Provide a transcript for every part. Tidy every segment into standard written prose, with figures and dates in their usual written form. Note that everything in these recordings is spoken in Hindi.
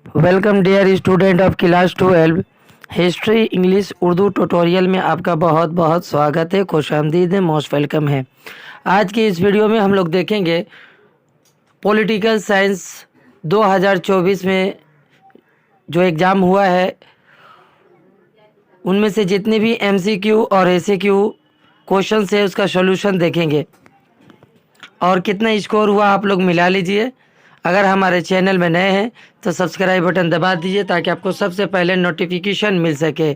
Welcome dear student of class 12 history English Urdu tutorial में आपका बहुत बहुत स्वागत है, खुशामदीद है, मोस्ट वेलकम है। आज की इस वीडियो में हम लोग देखेंगे पॉलिटिकल साइंस 2024 में जो एग्ज़ाम हुआ है उनमें से जितने भी एमसीक्यू और एसएक्यू क्वेश्चन है उसका सॉल्यूशन देखेंगे और कितना स्कोर हुआ आप लोग मिला लीजिए। अगर हमारे चैनल में नए हैं तो सब्सक्राइब बटन दबा दीजिए ताकि आपको सबसे पहले नोटिफिकेशन मिल सके।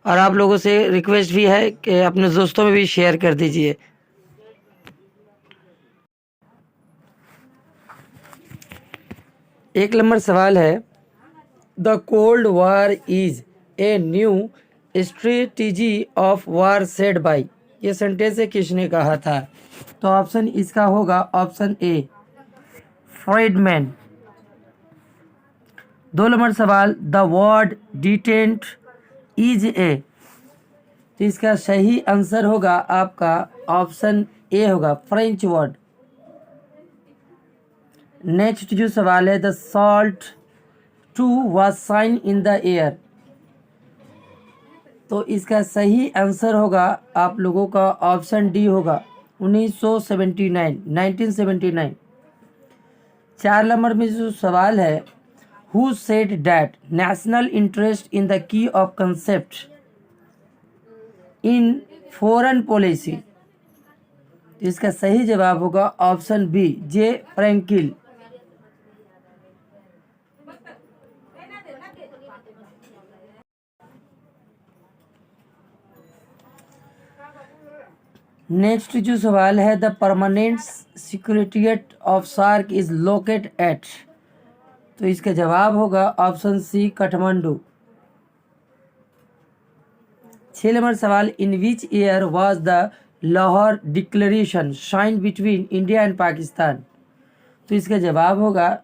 और आप लोगों से रिक्वेस्ट भी है कि अपने दोस्तों में भी शेयर कर दीजिए। एक नंबर सवाल है, the cold war is a new strategy of war said by. ये सेंटेंस है किसने कहा था? तो ऑप्शन इसका होगा ऑप्शन ए फ्रीडमैन। 2 नंबर सवाल, द वर्ड डिटेंट इज ए। तो इसका सही आंसर होगा आपका ऑप्शन ए होगा फ्रेंच वर्ड। नेक्स्ट जो सवाल है, the SALT two was sign in the air. तो इसका सही आंसर होगा आप लोगों का ऑप्शन डी होगा 1979। 4 नंबर में जो सवाल है, who said that national interest in the key of concept in foreign policy. इसका सही जवाब होगा option B J Frankel. Next जो सवाल है, the permanent secretariat of SAARC is located at. तो इसका जवाब होगा ऑप्शन सी काठमांडू। 6 नंबर सवाल, in which year was the Lahore declaration sign between India and Pakistan. तो इसका जवाब होगा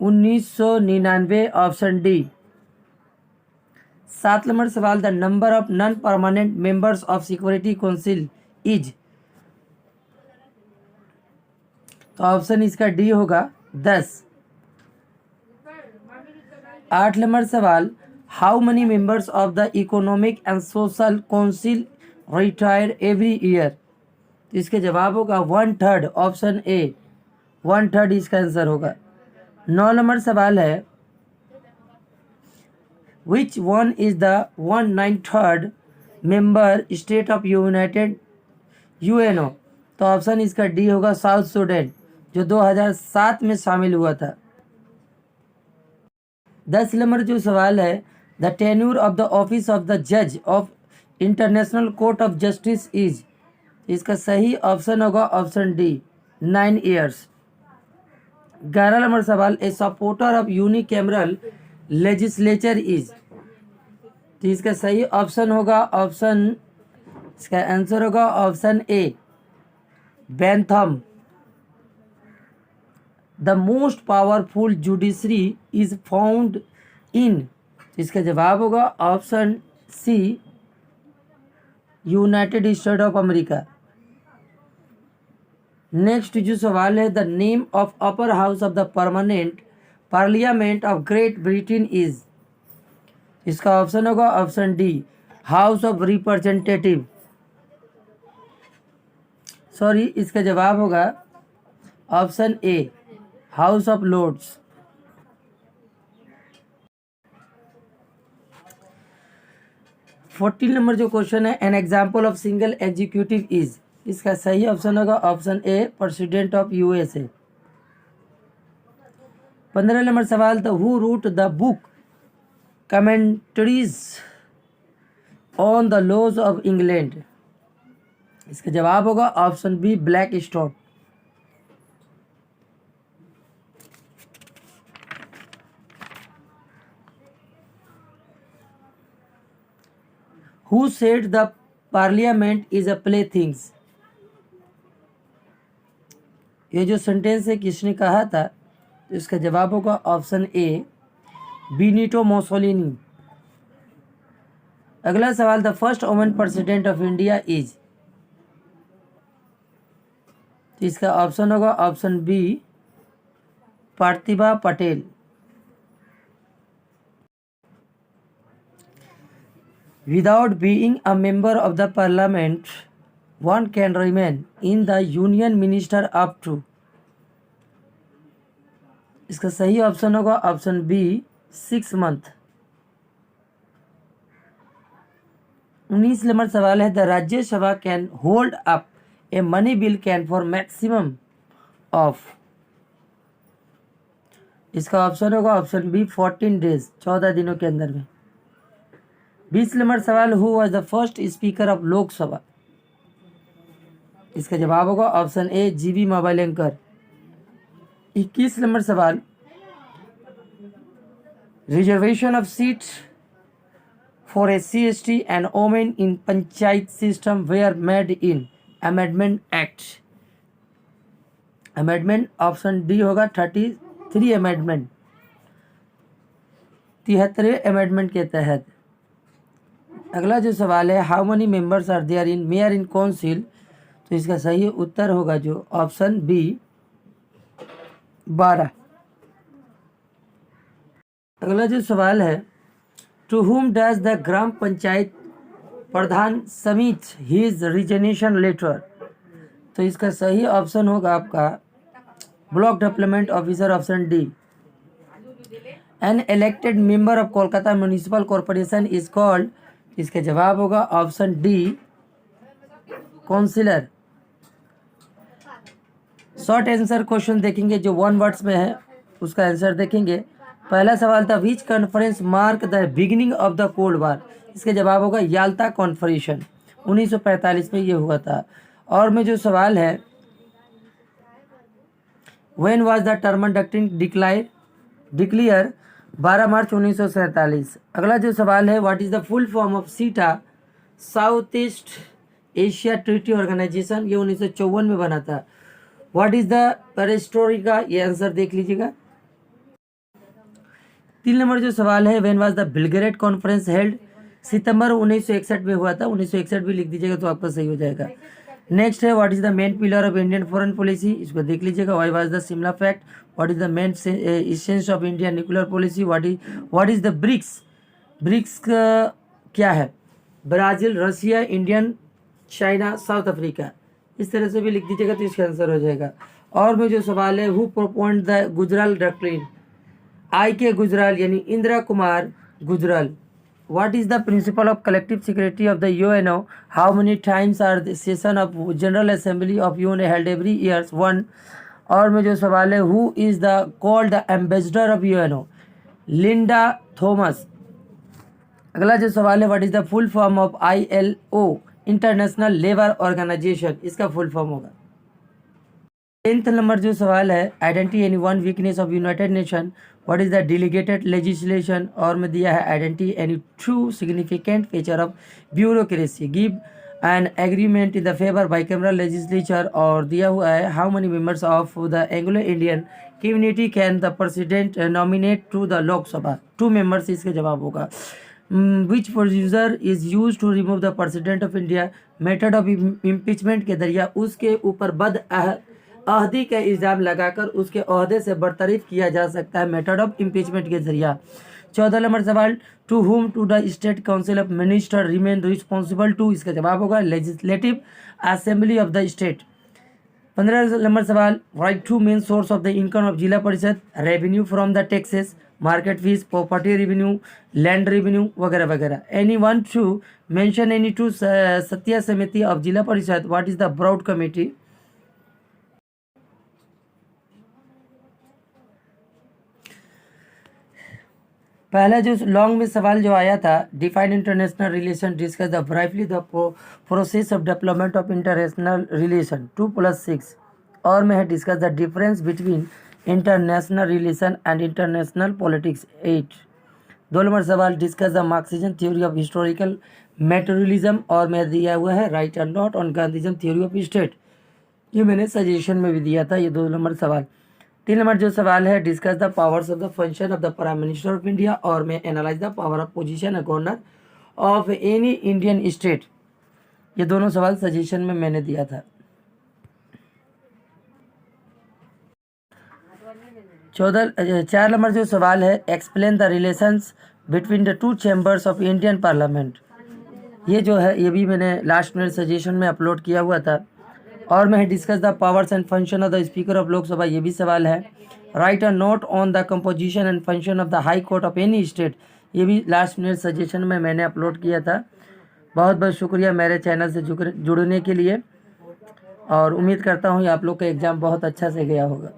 1999 ऑप्शन डी। 7 नंबर सवाल, the number of non permanent members of security council is. तो ऑप्शन इसका डी होगा 10। 8 नंबर सवाल, how many members of the economic and social council retire every year. तो इसके जवाब होगा 1/3 ऑप्शन ए 1/3 इसका आंसर होगा। 9 नंबर सवाल है, which one is the 193rd member state of United UNO. तो ऑप्शन इसका डी होगा साउथ सुडान, जो 2007 में शामिल हुआ था। 10 नंबर जो सवाल है, the tenure of the office of the जज of international court of justice is. इसका सही ऑप्शन होगा ऑप्शन डी 9 ईयर्स। 11 नंबर सवाल, a supporter of unicameral legislature is. तो इसका सही ऑप्शन होगा ऑप्शन, इसका आंसर होगा option A Bentham. The most powerful judiciary is found in. इसका जवाब होगा option C United State of America. Next जो सवाल है, the name of upper house of the permanent parliament of Great Britain is. इसका ऑप्शन होगा option D House of Representative. Sorry, इसका जवाब होगा option A house of lords. Fourteen number जो क्वेश्चन है, an example of single executive is. इसका सही ऑप्शन होगा option A president of USA. 15 number सवाल, the who wrote the book commentaries on the laws of England. इसका जवाब होगा option B Blackstone. Who said the parliament is a play things. ये जो सेंटेंस है किसने कहा था? तो इसका जवाब होगा ऑप्शन ए बेनिटो मुसोलिनी। अगला सवाल, the first women president of India is. तो इसका ऑप्शन होगा option B Pratibha Patel. Without being a member of the parliament one can remain in the union minister up to. इसका सही ऑप्शन होगा ऑप्शन बी 6 मंथ। 19 नंबर सवाल है the Rajya Sabha can hold up a money bill can for maximum of. इसका ऑप्शन होगा ऑप्शन बी 14 डेज, 14 दिनों के अंदर में। 20 नंबर सवाल who was the first speaker of Lok Sabha. इसका जवाब होगा ऑप्शन ए जीबी मोबाइलेंकर। 21 नंबर सवाल reservation of seat for SC, ST and women in panchayat system were made in amendment act। Amendment option D होगा 33 अमेंडमेंट, 73वें अमेंडमेंट के तहत। अगला जो सवाल है how many members are there in mayor in council, तो इसका सही उत्तर होगा जो ऑप्शन बी 12। अगला जो सवाल है to whom does the gram panchayat pradhan submit his resignation letter, तो इसका सही ऑप्शन होगा आपका block development officer option D. An elected member of Kolkata municipal corporation is called, इसका जवाब होगा option D councillor. Short answer question देखेंगे जो 1 वर्ड्स में है उसका आंसर देखेंगे। पहला सवाल था which conference mark the beginning of the cold war, इसके जवाब होगा याल्टा कॉन्फ्रेंशन, 1945 में ये हुआ था। और में जो सवाल है when was the Truman doctrine declare, 12 March 1947। अगला जो सवाल है what is the full form of SEATO south east Asia treaty organization, ये 1954 में बना था। व्हाट इज द पेरिस्टोरिका, ये आंसर देख लीजिएगा। 3 नंबर जो सवाल है when was the Belgrade conference held, सितंबर 1961 में हुआ था, 1961 भी लिख दीजिएगा तो आपका सही हो जाएगा। नेक्स्ट है what is the main pillar of Indian foreign policy, इसको देख लीजिएगा। Why was the Shimla pact, what is the main essence of Indian nuclear policy, what is the BRICS, BRICS क्या है, Brazil, Russia, Indian, China, South Africa, इस तरह से भी लिख दीजिएगा तो इसका आंसर हो जाएगा। और में जो सवाल है who proponed the Gujral doctrine, I K Gujral यानी Indira Kumar Gujral. What is the principle of collective security of the UNO, how many times are the session of general assembly of UNO held every years, 1। और में जो सवाल है who is the called the ambassador of UNO, Linda Thomas. अगला जो सवाल है what is the full form of ILO, international labour organisation, इसका फुल फॉर्म होगा। 10th नंबर जो सवाल है identity any one weakness of united nation, what is the delegated legislation, और में दिया है identity any true significant feature of bureaucracy, give an agreement in the favour bicameral legislature, और दिया हुआ है how many members of the Anglo Indian community can the president nominate to the Lok Sabha, 2 members, इसका जवाब होगा। Which procedure is use to remove the president of India, method of impeachment के जरिए उसके ऊपर अहदी का इल्ज़ाम लगाकर उसके ओहदे से बरतरीफ किया जा सकता है, मेथड ऑफ इम्पीचमेंट के जरिए। 14 नंबर सवाल to whom to the state council of minister remain responsible to, इसका जवाब होगा legislative assembly of the state. 15 number सवाल write two main source of the income of Zila Parishad, revenue from the taxes, market fees, property revenue, land revenue वगैरह वगैरह। Any one to mention any two सत्या समिति of Zila Parishad, what is the broad committee. पहला जो लॉन्ग में सवाल जो आया था define international relation, discuss the briefly the process of development of international relation, 2+6। और में है discuss the difference between international relation and international politics, 8। 2 number सवाल discuss the Marxism theory of historical materialism, और में दिया हुआ है write and note on Gandhism theory of state, ये मैंने सजेशन में भी दिया था, ये 2 नंबर सवाल। 3 नंबर जो सवाल है discuss the powers of the function of the prime minister of India, और में analyse the power of position of governor of any Indian state, ये दोनों सवाल सजेशन में मैंने दिया था। 4 नंबर जो सवाल है explain the relations between the 2 chambers of Indian parliament, ये जो है ये भी मैंने लास्ट मिनट सजेशन में अपलोड किया हुआ था। और मैं discuss the powers and function of the speaker of Lok Sabha, ये भी सवाल है। Right a note on the composition and function of the high court of any state, ये भी लास्ट मिनट सजेशन में मैंने अपलोड किया था। बहुत बहुत शुक्रिया मेरे चैनल से जुड़ने के लिए, और उम्मीद करता हूँ आप लोग का एग्ज़ाम बहुत अच्छा से गया होगा।